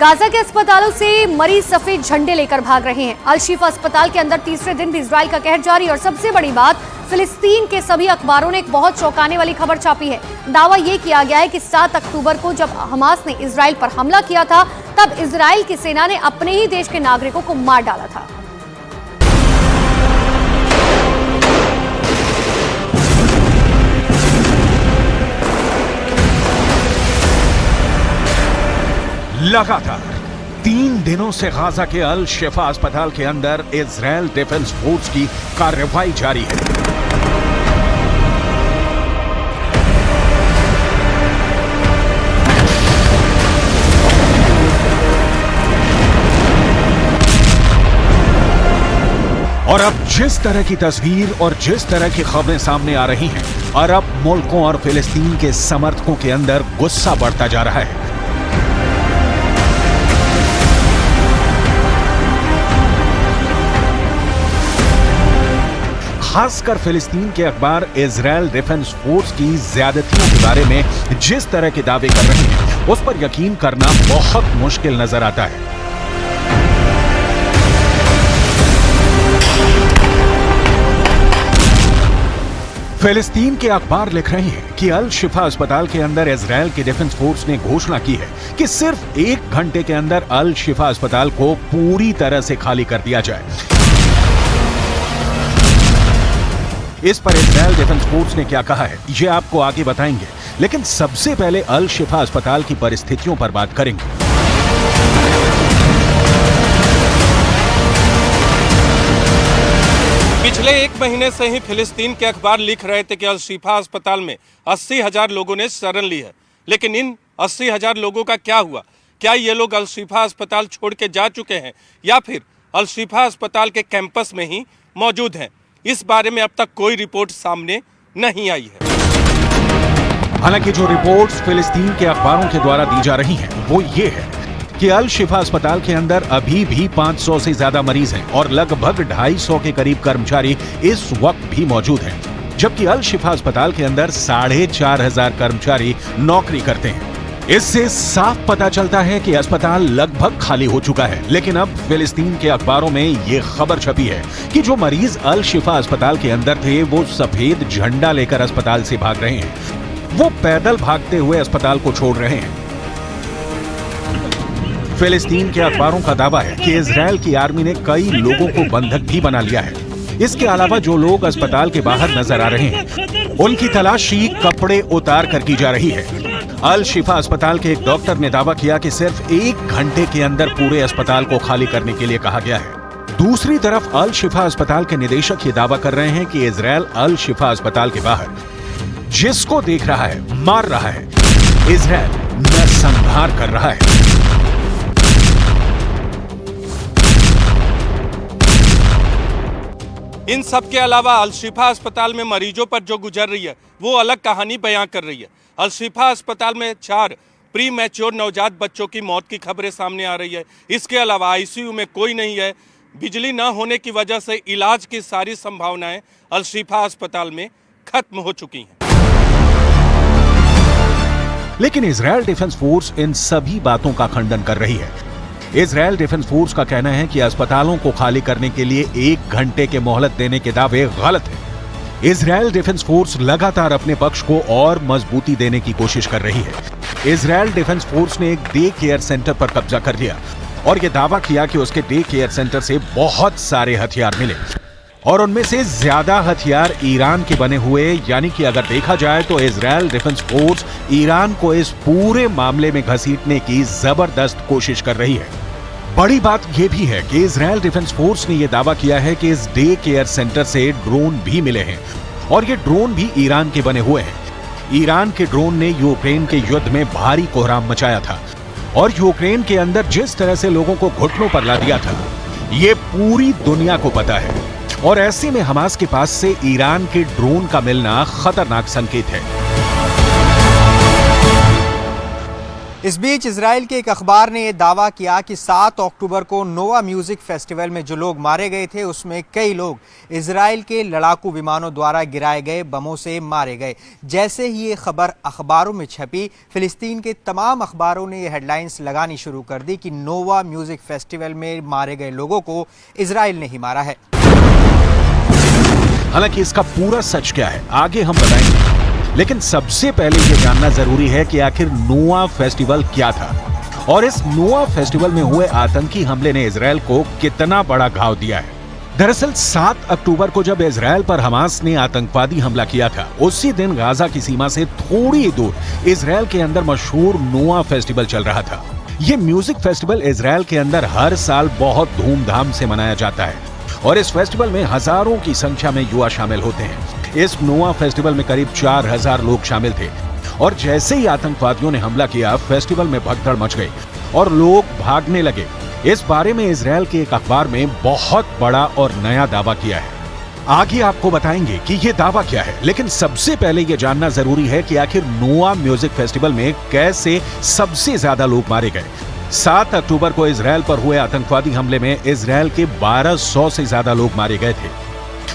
Gaza के अस्पतालों से मरीज सफेद झंडे लेकर भाग रहे हैं। अल शिफा अस्पताल के अंदर तीसरे दिन भी इजराइल का कहर जारी। और सबसे बड़ी बात, फिलिस्तीन के सभी अखबारों ने एक बहुत चौंकाने वाली खबर छापी है। दावा यह किया गया है कि 7 अक्टूबर को जब हमास ने इजराइल पर हमला किया था, तब इजराइल की सेना ने अपने ही देश के नागरिकों को मार डाला था। लगातार 3 दिनों से गाजा के अल शिफा अस्पताल के अंदर इजराइल डिफेंस फोर्स की कार्रवाई जारी है। और अब जिस तरह की तस्वीर और जिस तरह की खबरें सामने आ रही हैं, अरब मुल्कों और फिलिस्तीन के समर्थकों के अंदर गुस्सा बढ़ता जा रहा है। खासकर फिलिस्तीन के अखबार इजराइल डिफेंस फोर्स की ज्यादतियों के बारे में जिस तरह के दावे कर रहे हैं, उस पर यकीन करना बहुत मुश्किल नजर आता है। फिलिस्तीन के अखबार लिख रहे हैं कि अल शिफा अस्पताल के अंदर इजराइल के डिफेंस फोर्स ने घोषणा की है कि सिर्फ 1 घंटे के अंदर अल शिफा अस्पताल को पूरी तरह से खाली कर दिया जाए। इस पर इजराइल डिफेंस फोर्स ने क्या कहा है, ये आपको आगे बताएंगे, लेकिन सबसे पहले अल शिफा अस्पताल की परिस्थितियों पर बात करेंगे। पिछले 1 महीने से ही फिलिस्तीन के अखबार लिख रहे थे कि अल शिफा अस्पताल में 80,000 लोगों ने शरण ली है, लेकिन इन 80,000 लोगों का क्या हुआ? क्या ये लोग अल शिफा अस्पताल छोड़ के जा चुके हैं या फिर अल शिफा अस्पताल के कैंपस में ही मौजूद हैं? इस बारे में अब तक कोई रिपोर्ट सामने नहीं आई है। हालांकि जो रिपोर्ट्स फिलिस्तीन के अखबारों के द्वारा दी जा रही हैं, वो ये है कि अल शिफा अस्पताल के अंदर अभी भी 500 से ज्यादा मरीज हैं और लगभग 250 के करीब कर्मचारी इस वक्त भी मौजूद हैं, जबकि अल शिफा अस्पताल के अंदर 4,500 कर्मचारी नौकरी करते हैं। इससे साफ पता चलता है कि अस्पताल लगभग खाली हो चुका है। लेकिन अब फिलिस्तीन के अखबारों में यह खबर छपी है कि जो मरीज अल शिफा अस्पताल के अंदर थे, वो सफेद झंडा लेकर अस्पताल से भाग रहे हैं। वो पैदल भागते हुए अस्पताल को छोड़ रहे हैं। फिलिस्तीन के अखबारों का दावा है कि इजराइल की आर्मी ने कई लोगों को बंधक भी बना लिया है। इसके अलावा जो लोग अस्पताल के बाहर नजर आ रहे हैं, उनकी तलाशी कपड़े उतार कर की जा रही है। अल शिफा अस्पताल के एक डॉक्टर ने दावा किया कि सिर्फ 1 घंटे के अंदर पूरे अस्पताल को खाली करने के लिए कहा गया है। दूसरी तरफ अल शिफा अस्पताल के निदेशक ये दावा कर रहे हैं कि इजराइल अल शिफा अस्पताल के बाहर जिसको देख रहा है, मार रहा है। इजराइल नरसंहार कर रहा है। इन सब के अलावा अल शिफा अस्पताल में मरीजों पर जो गुजर रही है, वो अलग कहानी बयां कर रही है। अल शिफा अस्पताल में 4 प्री मैच्योर नवजात बच्चों की मौत की खबरें सामने आ रही है। इसके अलावा आईसीयू में कोई नहीं है। बिजली न होने की वजह से इलाज की सारी संभावनाएं अल शिफा अस्पताल में खत्म हो चुकी हैं। लेकिन इजराइल डिफेंस फोर्स इन सभी बातों का खंडन कर रही है। इजराइल डिफेंस फोर्स का कहना है कि अस्पतालों को खाली करने के लिए 1 घंटे के मोहलत देने के दावे गलत है। इजराइल डिफेंस फोर्स लगातार अपने पक्ष को और मजबूती देने की कोशिश कर रही है। इजराइल डिफेंस फोर्स ने एक डे केयर सेंटर पर कब्जा कर लिया और यह दावा किया कि उसके डे केयर सेंटर से बहुत सारे हथियार मिले और उनमें से ज्यादा हथियार ईरान के बने हुए। यानी कि अगर देखा जाए तो इजराइल डिफेंस फोर्स ईरान को इस पूरे मामले में घसीटने की जबरदस्त कोशिश कर रही है। बड़ी बात यह भी है कि इजराइल डिफेंस फोर्स ने यह दावा किया है कि इस डे केयर सेंटर से ड्रोन भी मिले हैं और ये ड्रोन भी ईरान के बने हुए हैं। ईरान के ड्रोन ने यूक्रेन के युद्ध में भारी कोहराम मचाया था और यूक्रेन के अंदर जिस तरह से लोगों को घुटनों पर ला दिया था, ये पूरी दुनिया को पता है। और ऐसे में हमास के पास से ईरान के ड्रोन का मिलना खतरनाक संकेत है। इस बीच इजराइल के एक अखबार ने यह दावा किया कि 7 अक्टूबर को नोवा म्यूजिक फेस्टिवल में जो लोग मारे गए थे उसमें कई लोग इजराइल के लड़ाकू विमानों द्वारा गिराए गए बमों से मारे गए। जैसे ही ये खबर अखबारों में छपी, फिलिस्तीन के तमाम अखबारों ने ये हेडलाइंस लगानी शुरू कर दी कि नोवा म्यूजिक फेस्टिवल में मारे गए लोगों को इजराइल ने ही मारा है। हालांकि इसका पूरा सच क्या है आगे हम बताएंगे, लेकिन सबसे पहले ये जानना जरूरी है कि आखिर नोवा फेस्टिवल क्या था और इस नोवा फेस्टिवल में हुए आतंकी हमले ने इजराइल को कितना बड़ा घाव दिया है। दरअसल 7 अक्टूबर को जब इजराइल पर हमास ने आतंकवादी हमला किया था, उसी दिन गाजा की सीमा से थोड़ी दूर इजराइल के अंदर मशहूर नोवा फेस्टिवल चल रहा था। ये म्यूजिक फेस्टिवल इजराइल के अंदर हर साल बहुत धूमधाम से मनाया जाता है और इस फेस्टिवल में हजारों की संख्या में युवा शामिल होते हैं। इस नोवा फेस्टिवल में करीब 4000 लोग शामिल थे और जैसे ही आतंकवादियों ने हमला किया, फेस्टिवल में भगदड़ मच गई और लोग भागने लगे। इस बारे में इजराइल के एक अखबार में बहुत बड़ा और नया दावा किया है। आगे आपको बताएंगे कि ये दावा क्या है, लेकिन सबसे पहले ये जानना जरूरी है कि आखिर नोवा म्यूजिक फेस्टिवल में कैसे सबसे ज्यादा लोग मारे गए। 7 अक्टूबर को इजराइल पर हुए आतंकवादी हमले में इजराइल के 1200 से ज्यादा लोग मारे गए थे,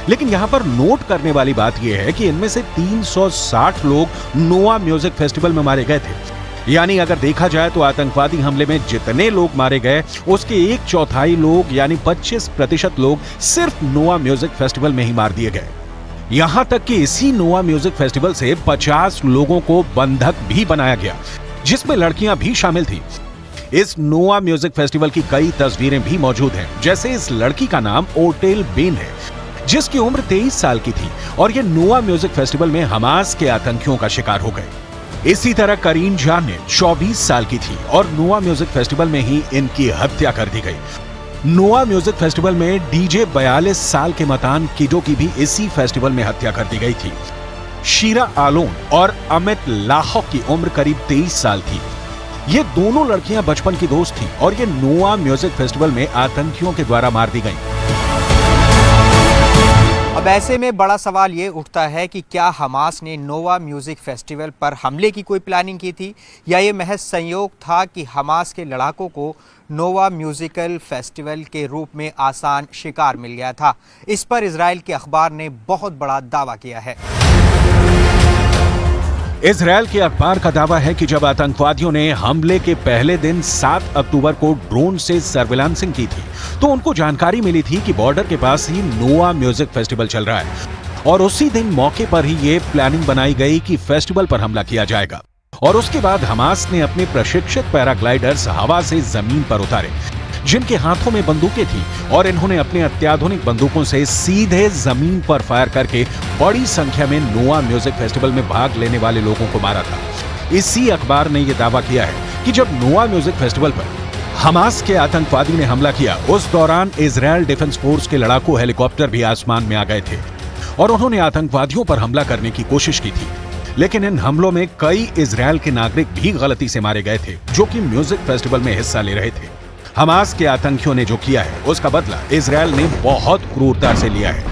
लेकिन यहां पर नोट करने वाली बात यह है कि इनमें से 360 लोग नोवा म्यूजिक फेस्टिवल में मारे गए थे। यानी अगर देखा जाए तो आतंकवादी हमले में जितने लोग मारे गए उसके 1/4 लोग यानी 25% लोग सिर्फ नोवा म्यूजिक फेस्टिवल में ही मार दिए गए। यहां तक कि इसी नोवा म्यूजिक फेस्टिवल से 50 लोगों को बंधक भी बनाया गया, जिसमें लड़कियां भी शामिल थी। इस नोवा म्यूजिक फेस्टिवल की कई तस्वीरें भी मौजूद हैं, जैसे इस लड़की का नाम ओटेल बेन है जिसकी उम्र 23 साल की थी और ये नोवा म्यूजिक फेस्टिवल में हमास के आतंकियों का शिकार हो गए। इसी तरह करीन जान ने 24 साल की थी और नोवा म्यूजिक फेस्टिवल में ही इनकी हत्या कर दी गई। नोवा म्यूजिक फेस्टिवल में डीजे 42 साल के मतान किडो की भी इसी फेस्टिवल में हत्या कर दी गई थी। शीरा आलोन और अमित लाहो की उम्र करीब 23 साल थी। ये दोनों लड़कियां बचपन की दोस्त थी और ये नोवा म्यूजिक फेस्टिवल में आतंकियों के द्वारा मार दी गई। अब ऐसे में बड़ा सवाल ये उठता है कि क्या हमास ने नोवा म्यूजिक फेस्टिवल पर हमले की कोई प्लानिंग की थी या ये महज संयोग था कि हमास के लड़ाकों को नोवा म्यूजिकल फेस्टिवल के रूप में आसान शिकार मिल गया था। इस पर इजराइल के अखबार ने बहुत बड़ा दावा किया है। इजराइल के अखबार का दावा है कि जब आतंकवादियों ने हमले के पहले दिन 7 अक्टूबर को ड्रोन से सर्विलांसिंग की थी तो उनको जानकारी मिली थी कि बॉर्डर के पास ही नोवा म्यूजिक फेस्टिवल चल रहा है और उसी दिन मौके पर ही ये प्लानिंग बनाई गई कि फेस्टिवल पर हमला किया जाएगा। और उसके बाद हमास ने अपने प्रशिक्षित पैराग्लाइडर्स हवा से जमीन पर उतारे, जिनके हाथों में बंदूकें थी और इन्होंने अपने अत्याधुनिक बंदूकों से सीधे जमीन पर फायर करके बड़ी संख्या में नोवा म्यूजिक फेस्टिवल में भाग लेने वाले लोगों को मारा था। इसी अखबार ने यह दावा किया है कि जब नोवा म्यूजिक फेस्टिवल पर हमास के आतंकवादी ने हमला किया, उस दौरान इजराइल डिफेंस फोर्स के लड़ाकू हेलीकॉप्टर भी आसमान में आ गए थे और उन्होंने आतंकवादियों पर हमला करने की कोशिश की थी। लेकिन इन हमलों में कई इजराइल के नागरिक भी गलती से मारे गए थे जो कि म्यूजिक फेस्टिवल में हिस्सा ले रहे थे। हमास के आतंकियों ने जो किया है उसका बदला इजराइल ने बहुत क्रूरता से लिया है।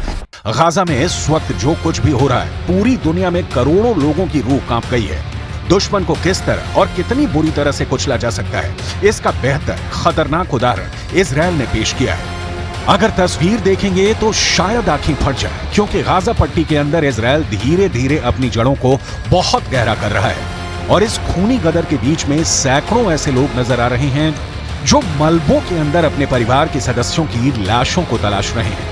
गाजा में इस वक्त जो कुछ भी हो रहा है, पूरी दुनिया में करोड़ों लोगों की रूह कांप गई है। दुश्मन को किस तरह और कितनी बुरी तरह से कुचला जा सकता है, इसका बेहतर खतरनाक उदाहरण इजराइल ने पेश किया है। अगर तस्वीर देखेंगे तो शायद आंखें फट जाए, क्योंकि गाजा पट्टी के अंदर इजराइल धीरे धीरे अपनी जड़ों को बहुत गहरा कर रहा है और इस खूनी गदर के बीच में सैकड़ों ऐसे लोग नजर आ रहे हैं जो मलबों के अंदर अपने परिवार के सदस्यों की लाशों को तलाश रहे हैं।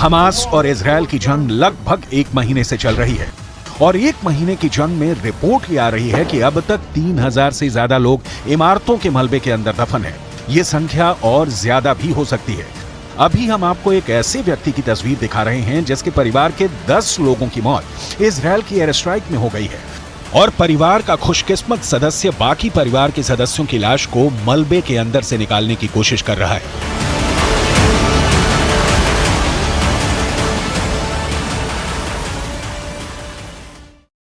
हमास और इजराइल की जंग लगभग 1 महीने से चल रही है और 1 महीने की जंग में रिपोर्ट ये आ रही है कि अब तक 3000 से ज्यादा लोग इमारतों के मलबे के अंदर दफन है। ये संख्या और ज्यादा भी हो सकती है। अभी हम आपको एक ऐसे व्यक्ति की तस्वीर दिखा रहे हैं जिसके परिवार के 10 लोगों की मौत इजराइल की एयर स्ट्राइक में हो गई है और परिवार का खुशकिस्मत सदस्य बाकी परिवार के सदस्यों की लाश को मलबे के अंदर से निकालने की कोशिश कर रहा है।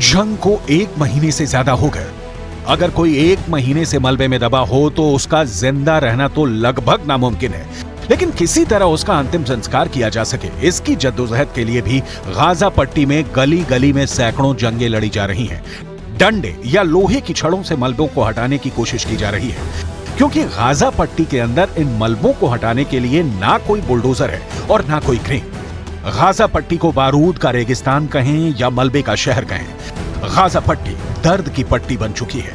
जंग को 1 महीने से ज्यादा हो गए। अगर कोई 1 महीने से मलबे में दबा हो तो उसका जिंदा रहना तो लगभग नामुमकिन है, लेकिन किसी तरह उसका अंतिम संस्कार किया जा सके, इसकी जद्दोजहद के लिए भी गाजा पट्टी में गली गली में सैकड़ों जंगें लड़ी जा रही हैं। डंडे या लोहे की छड़ों से मलबों को हटाने की कोशिश की जा रही है, क्योंकि गाजा पट्टी के अंदर इन मलबों को हटाने के लिए ना कोई बुलडोजर है और ना कोई क्रेन। गाजा पट्टी को बारूद का रेगिस्तान कहें या मलबे का शहर कहें, गाजा पट्टी दर्द की पट्टी बन चुकी है।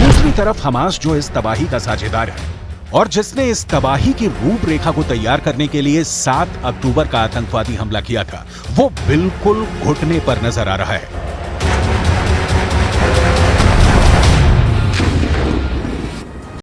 दूसरी तरफ हमास जो इस तबाही का साझेदार है और जिसने इस तबाही की रूपरेखा को तैयार करने के लिए 7 अक्टूबर का आतंकवादी हमला किया था, वो बिल्कुल घुटने पर नजर आ रहा है।